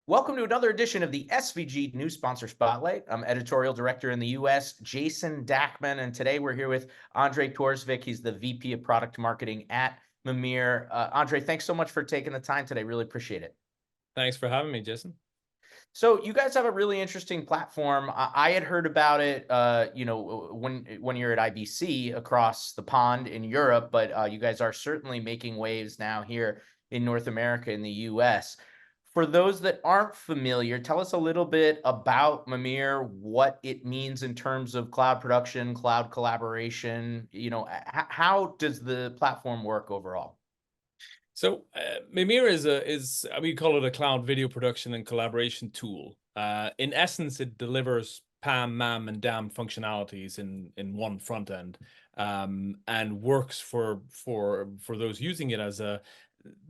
Welcome to another edition of the SVG News Sponsor Spotlight. I'm editorial director in the US, Jason Dackman, and today we're here with André Torsvik. He's the VP of Product Marketing at Mimir. Andre, thanks so much for taking the time today. Really appreciate it. Thanks for having me, Jason. So you guys have a really interesting platform. I had heard about it, when you're at IBC across the pond in Europe, but you guys are certainly making waves now here in North America, in the US. For those that aren't familiar, tell us a little bit about Mimir, what it means in terms of cloud production, cloud collaboration. How does the platform work overall? So Mimir is we call it a cloud video production and collaboration tool. In essence, it delivers PAM, MAM, and DAM functionalities in one front end, and works for those using it as a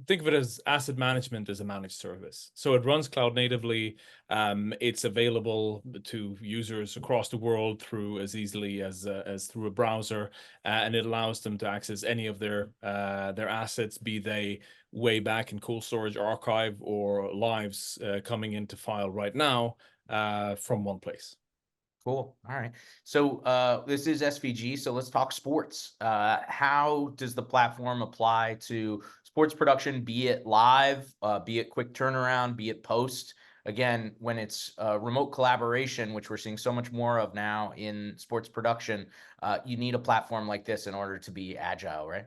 think of it as asset management as a managed service. So it runs cloud natively. It's available to users across the world through as easily as through a browser, and it allows them to access any of their assets, be they way back in cold storage archive or lives coming into file right now from one place. Cool. All right. So this is SVG. So let's talk sports. How does the platform apply to sports production, be it live, be it quick turnaround, be it post? Again, when it's remote collaboration, which we're seeing so much more of now in sports production, you need a platform like this in order to be agile, right?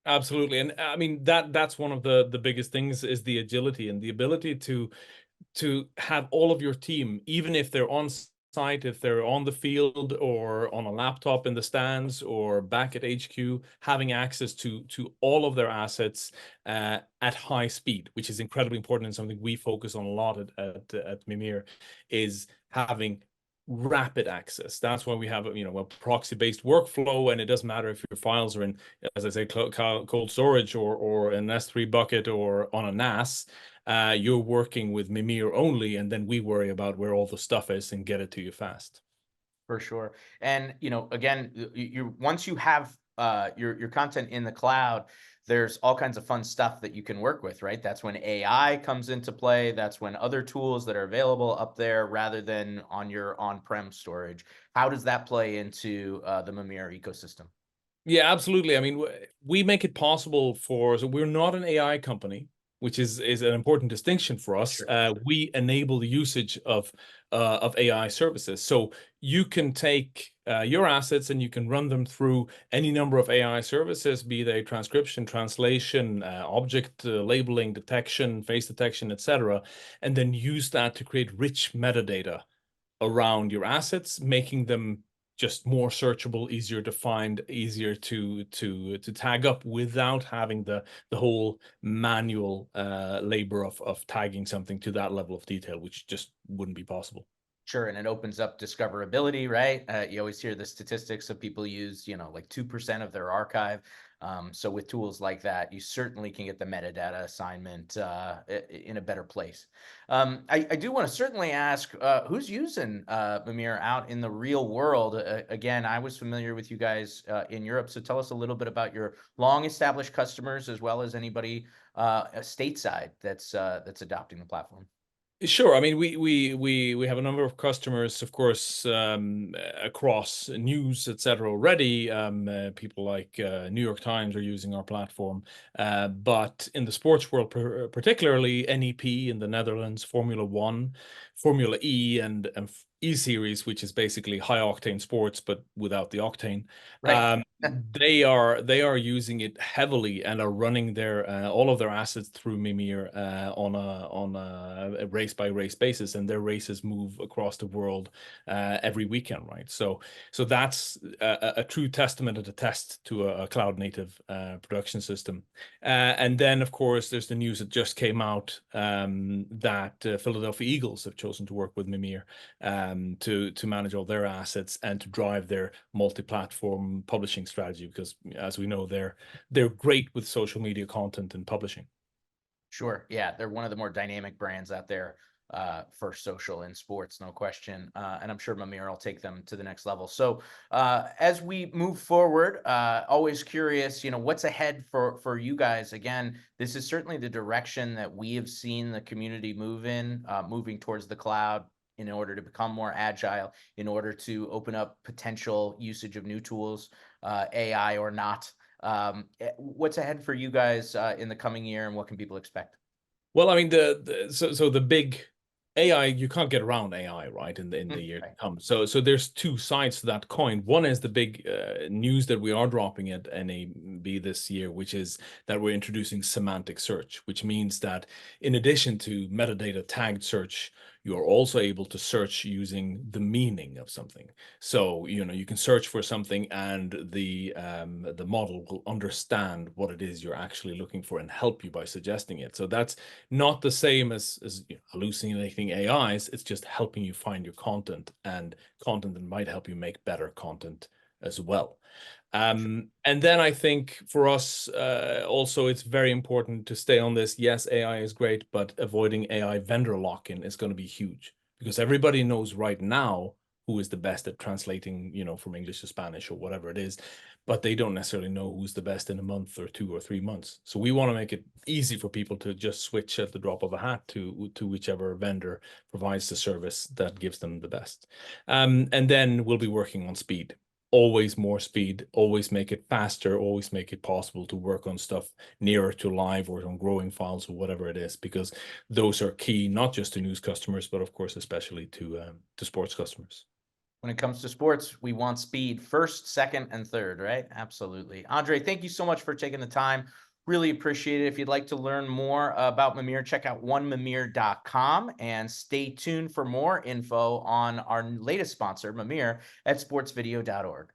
Absolutely. And I mean that's one of the biggest things is the agility and the ability to have all of your team, even if they're on site, if they're on the field or on a laptop in the stands or back at HQ, having access to all of their assets at high speed, which is incredibly important and something we focus on a lot at Mimir, is having rapid access. That's why we have a proxy-based workflow, and it doesn't matter if your files are in, as I say, cold storage or an S3 bucket or on a NAS. You're working with Mimir only, and then we worry about where all the stuff is and get it to you fast. For sure. And again, you once you have your content in the cloud, there's all kinds of fun stuff that you can work with, right? That's when AI comes into play. That's when other tools that are available up there rather than on your on-prem storage. How does that play into the Mimir ecosystem? Yeah, absolutely. I mean, we make it possible so we're not an AI company, which is an important distinction for us. Sure. We enable the usage of AI services. So you can take your assets and you can run them through any number of AI services, be they transcription, translation, object labeling, detection, face detection, etc., and then use that to create rich metadata around your assets, making them just more searchable, easier to find, easier to tag up without having the whole manual labor of tagging something to that level of detail, which just wouldn't be possible. Sure, and it opens up discoverability, right? You always hear the statistics of people use, like 2% of their archive. So with tools like that, you certainly can get the metadata assignment in a better place. I do want to certainly ask who's using Mimir out in the real world. Again, I was familiar with you guys in Europe, so tell us a little bit about your long-established customers as well as anybody stateside that's adopting the platform. Sure. I mean, we have a number of customers, of course, across news, etc. already. People like New York Times are using our platform, but in the sports world, particularly NEP in the Netherlands, Formula One, Formula E, and E Series, which is basically high octane sports but without the octane. Right. They are using it heavily and are running their all of their assets through Mimir on a race by race basis, and their races move across the world every weekend, right? So that's a true testament and a test to a cloud native production system. And then, of course, there's the news that just came out that Philadelphia Eagles have chosen to work with Mimir to manage all their assets and to drive their multi-platform publishing strategy, because as we know, they're great with social media content and publishing. Sure. Yeah, they're one of the more dynamic brands out there for social in sports, no question. And I'm sure Mimir will take them to the next level. So as we move forward, always curious, what's ahead for you guys. Again, this is certainly the direction that we have seen the community move in, moving towards the cloud in order to become more agile, in order to open up potential usage of new tools, AI or not. What's ahead for you guys in the coming year, and what can people expect? Well, I mean, so the big AI, you can't get around AI, right? In the year to Right. come. So there's two sides to that coin. One is the big news that we are dropping at NAB this year, which is that we're introducing semantic search, which means that in addition to metadata tagged search, you're also able to search using the meaning of something. So, you can search for something and the model will understand what it is you're actually looking for and help you by suggesting it. So that's not the same as hallucinating AIs. It's just helping you find your content and content that might help you make better content as well. And then I think for us, also, it's very important to stay on this. Yes, AI is great, but avoiding AI vendor lock-in is going to be huge because everybody knows right now who is the best at translating, from English to Spanish or whatever it is, but they don't necessarily know who's the best in a month or 2 or 3 months. So we want to make it easy for people to just switch at the drop of a hat to whichever vendor provides the service that gives them the best. And then we'll be working on speed. Always more speed, always make it faster, always make it possible to work on stuff nearer to live or on growing files or whatever it is, because those are key, not just to news customers, but of course, especially to sports customers. When it comes to sports, we want speed first, second, and third, right? Absolutely. Andre, thank you so much for taking the time. Really appreciate it. If you'd like to learn more about Mimir, check out onemimir.com and stay tuned for more info on our latest sponsor, Mimir, at sportsvideo.org.